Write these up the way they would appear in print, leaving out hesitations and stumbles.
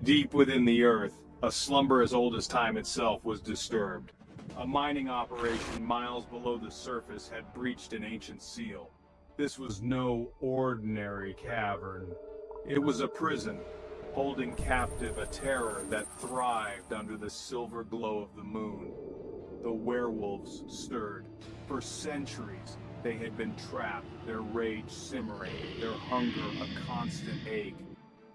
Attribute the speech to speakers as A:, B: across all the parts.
A: Deep within the earth, a slumber as old as time itself was disturbed. A mining operation miles below the surface had breached an ancient seal. This was no ordinary cavern. It was a prison, holding captive a terror that thrived under the silver glow of the moon. The werewolves stirred. For centuries, they had been trapped, their rage simmering, their hunger a constant ache.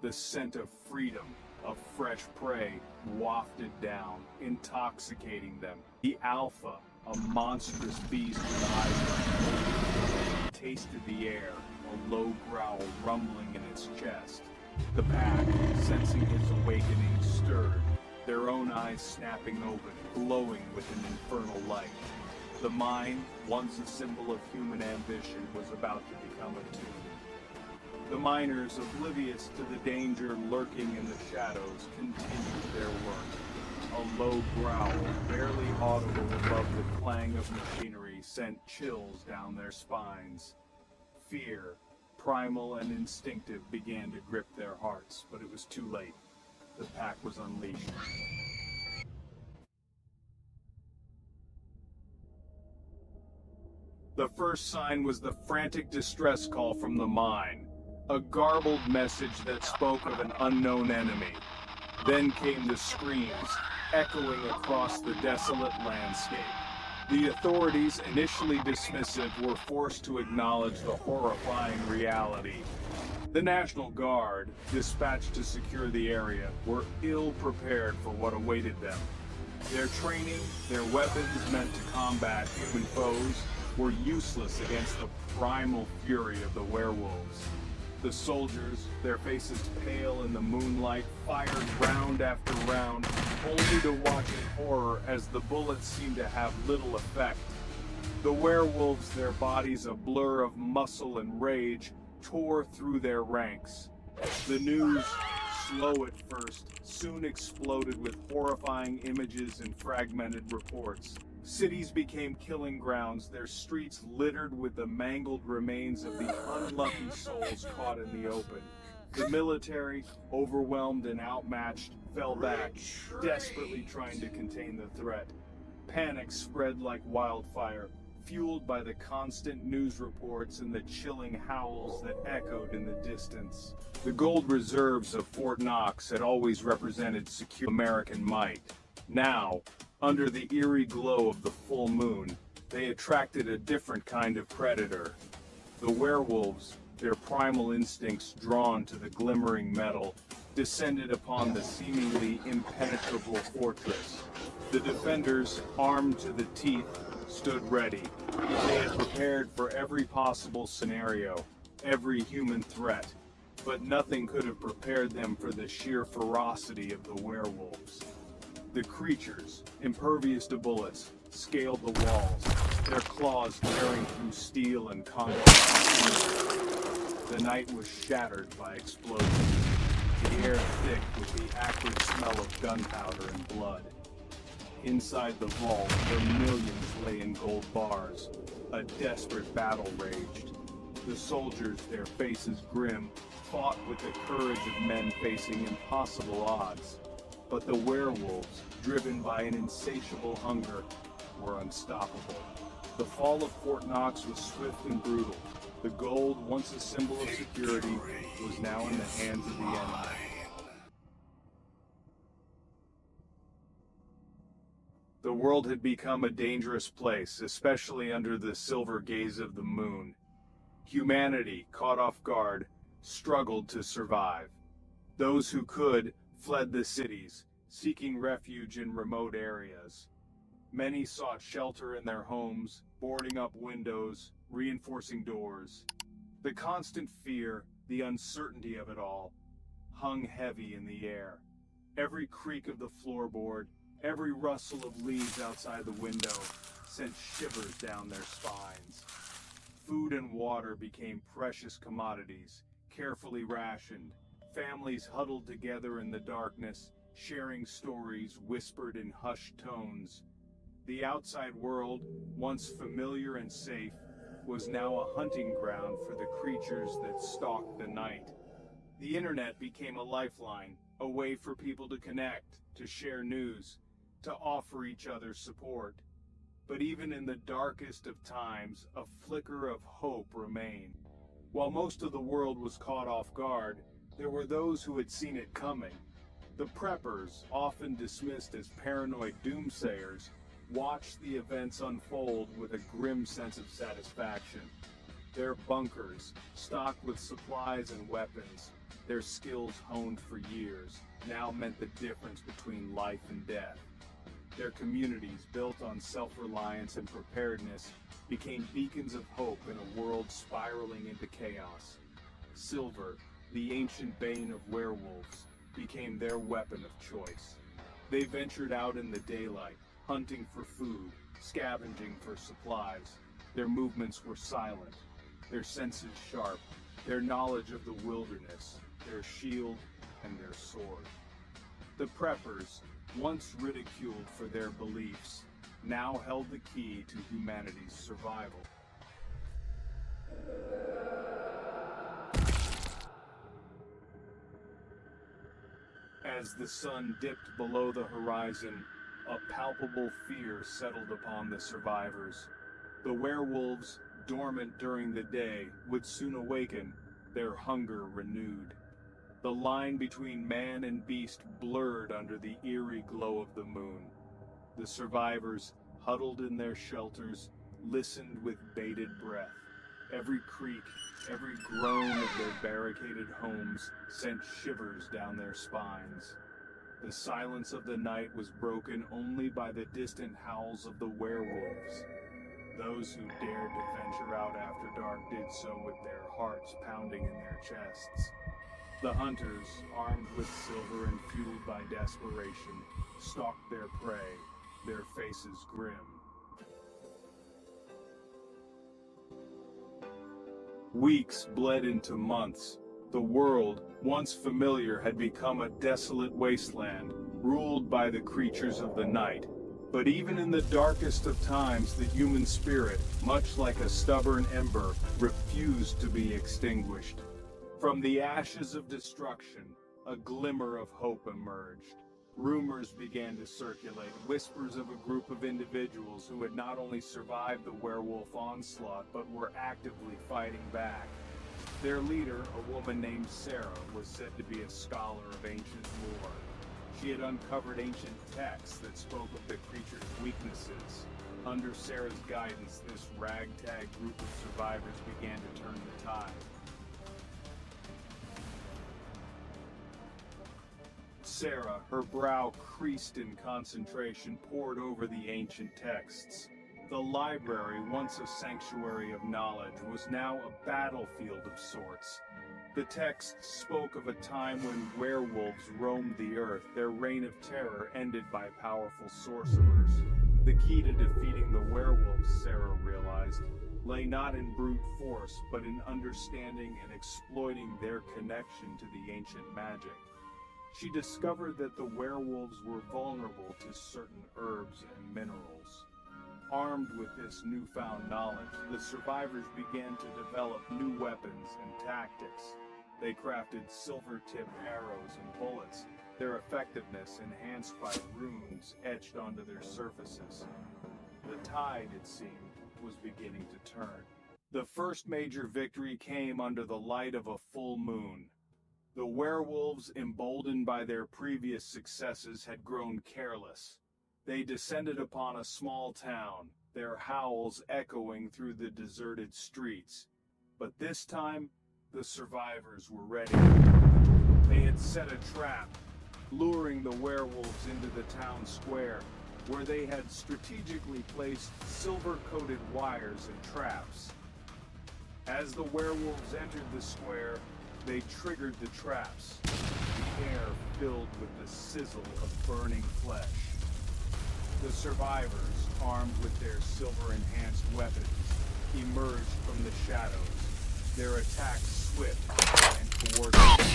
A: The scent of freedom, of fresh prey, wafted down, intoxicating them. The alpha, a monstrous beast with eyes, tasted the air, a low growl rumbling in its chest. The pack, sensing his awakening, stirred, their own eyes snapping open, glowing with an infernal light. The mine, once a symbol of human ambition, was about to become a tomb. The miners, oblivious to the danger lurking in the shadows, continued their work. A low growl, barely audible above the clang of machinery, sent chills down their spines. Fear, primal and instinctive, began to grip their hearts, but it was too late. The pack was unleashed. The first sign was the frantic distress call from the mine, a garbled message that spoke of an unknown enemy. Then came the screams, echoing across the desolate landscape. The authorities, initially dismissive, were forced to acknowledge the horrifying reality. The National Guard, dispatched to secure the area, were ill prepared for what awaited them. Their training, their weapons meant to combat human foes, were useless against the primal fury of the werewolves. The soldiers, their faces pale in the moonlight, fired round after round, only to watch in horror as the bullets seemed to have little effect. The werewolves, their bodies a blur of muscle and rage, tore through their ranks. The news, slow at first, soon exploded with horrifying images and fragmented reports. Cities became killing grounds, their streets littered with the mangled remains of the unlucky souls caught in the open. The military, overwhelmed and outmatched, fell back, desperately trying to contain the threat. Panic spread like wildfire, fueled by the constant news reports and the chilling howls that echoed in the distance. The gold reserves of Fort Knox had always represented secure American might. Now, under the eerie glow of the full moon, they attracted a different kind of predator. The werewolves, their primal instincts drawn to the glimmering metal, descended upon the seemingly impenetrable fortress. The defenders, armed to the teeth, stood ready. They had prepared for every possible scenario, every human threat, but nothing could have prepared them for the sheer ferocity of the werewolves. The creatures, impervious to bullets, scaled the walls, their claws tearing through steel and concrete. The night was shattered by explosions, the air thick with the acrid smell of gunpowder and blood. Inside the vault, where millions lay in gold bars, a desperate battle raged. The soldiers, their faces grim, fought with the courage of men facing impossible odds. But the werewolves, driven by an insatiable hunger, were unstoppable. The fall of Fort Knox was swift and brutal. The gold, once a symbol of security, was now in the hands of the enemy. The world had become a dangerous place, especially under the silver gaze of the moon. Humanity, caught off guard, struggled to survive. Those who could fled the cities, seeking refuge in remote areas. Many sought shelter in their homes, boarding up windows, reinforcing doors. The constant fear, the uncertainty of it all, hung heavy in the air. Every creak of the floorboard, every rustle of leaves outside the window sent shivers down their spines. Food and water became precious commodities, carefully rationed. Families huddled together in the darkness, sharing stories whispered in hushed tones. The outside world, once familiar and safe, was now a hunting ground for the creatures that stalked the night. The internet became a lifeline, a way for people to connect, to share news, to offer each other support. But even in the darkest of times, a flicker of hope remained. While most of the world was caught off guard, there were those who had seen it coming. The preppers, often dismissed as paranoid doomsayers, watched the events unfold with a grim sense of satisfaction. Their bunkers, stocked with supplies and weapons, their skills honed for years, now meant the difference between life and death. Their communities, built on self-reliance and preparedness, became beacons of hope in a world spiraling into chaos. Silver, the ancient bane of werewolves, became their weapon of choice. They ventured out in the daylight, hunting for food, scavenging for supplies. Their movements were silent, their senses sharp, their knowledge of the wilderness, their shield and their sword. The preppers, once ridiculed for their beliefs, now held the key to humanity's survival. As the sun dipped below the horizon, a palpable fear settled upon the survivors. The werewolves, dormant during the day, would soon awaken, their hunger renewed. The line between man and beast blurred under the eerie glow of the moon. The survivors, huddled in their shelters, listened with bated breath. Every creak, every groan of their barricaded homes sent shivers down their spines. The silence of the night was broken only by the distant howls of the werewolves. Those who dared to venture out after dark did so with their hearts pounding in their chests. The hunters, armed with silver and fueled by desperation, stalked their prey, their faces grim. Weeks bled into months. The world, once familiar, had become a desolate wasteland, ruled by the creatures of the night. But even in the darkest of times, the human spirit, much like a stubborn ember, refused to be extinguished. From the ashes of destruction, a glimmer of hope emerged. Rumors began to circulate, whispers of a group of individuals who had not only survived the werewolf onslaught, but were actively fighting back. Their leader, a woman named Sarah, was said to be a scholar of ancient lore. She had uncovered ancient texts that spoke of the creature's weaknesses. Under Sarah's guidance, this ragtag group of survivors began to turn the tide. Sarah, her brow creased in concentration, pored over the ancient texts. The library, once a sanctuary of knowledge, was now a battlefield of sorts. The texts spoke of a time when werewolves roamed the earth, their reign of terror ended by powerful sorcerers. The key to defeating the werewolves, Sarah realized, lay not in brute force, but in understanding and exploiting their connection to the ancient magic. She discovered that the werewolves were vulnerable to certain herbs and minerals. Armed with this newfound knowledge, the survivors began to develop new weapons and tactics. They crafted silver-tipped arrows and bullets, their effectiveness enhanced by runes etched onto their surfaces. The tide, it seemed, was beginning to turn. The first major victory came under the light of a full moon. The werewolves, emboldened by their previous successes, had grown careless. They descended upon a small town, their howls echoing through the deserted streets. But this time, the survivors were ready. They had set a trap, luring the werewolves into the town square, where they had strategically placed silver-coated wires and traps. As the werewolves entered the square, they triggered the traps, the air filled with the sizzle of burning flesh. The survivors, armed with their silver-enhanced weapons, emerged from the shadows, their attacks swift and coordinated.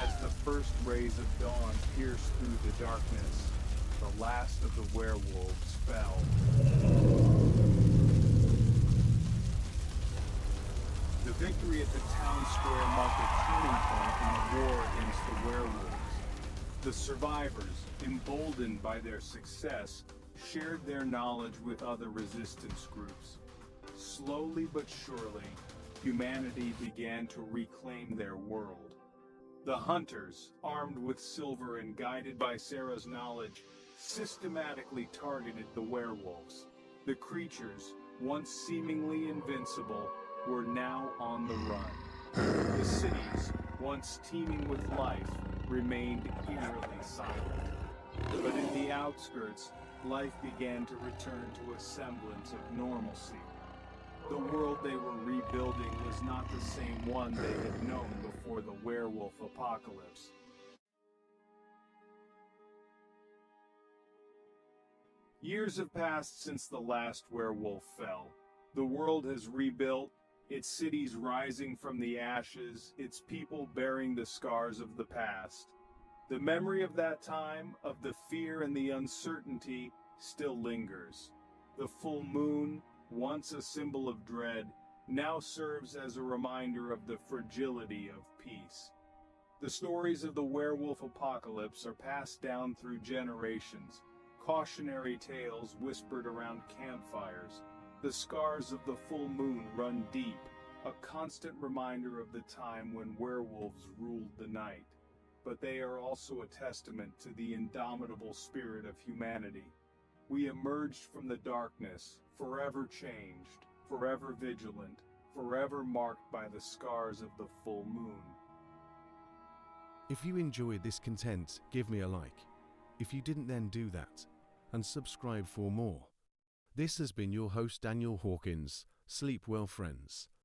A: As the first rays of dawn pierced through the darkness, the last of the werewolves fell. The victory at the town square marked a turning point in the war against the werewolves. The survivors, emboldened by their success, shared their knowledge with other resistance groups. Slowly but surely, humanity began to reclaim their world. The hunters, armed with silver and guided by Sarah's knowledge, systematically targeted the werewolves. The creatures, once seemingly invincible, were now on the run. The cities, once teeming with life, remained eerily silent. But in the outskirts, life began to return to a semblance of normalcy. The world they were rebuilding was not the same one they had known before the werewolf apocalypse. Years have passed since the last werewolf fell. The world has rebuilt, its cities rising from the ashes, its people bearing the scars of the past. The memory of that time, of the fear and the uncertainty, still lingers. The full moon, once a symbol of dread, now serves as a reminder of the fragility of peace. The stories of the werewolf apocalypse are passed down through generations, cautionary tales whispered around campfires. The scars of the full moon run deep, a constant reminder of the time when werewolves ruled the night. But they are also a testament to the indomitable spirit of humanity. We emerged from the darkness, forever changed, forever vigilant, forever marked by the scars of the full moon.
B: If you enjoyed this content, give me a like. If you didn't, then do that, and subscribe for more. This has been your host Daniel Hawkins. Sleep well, friends.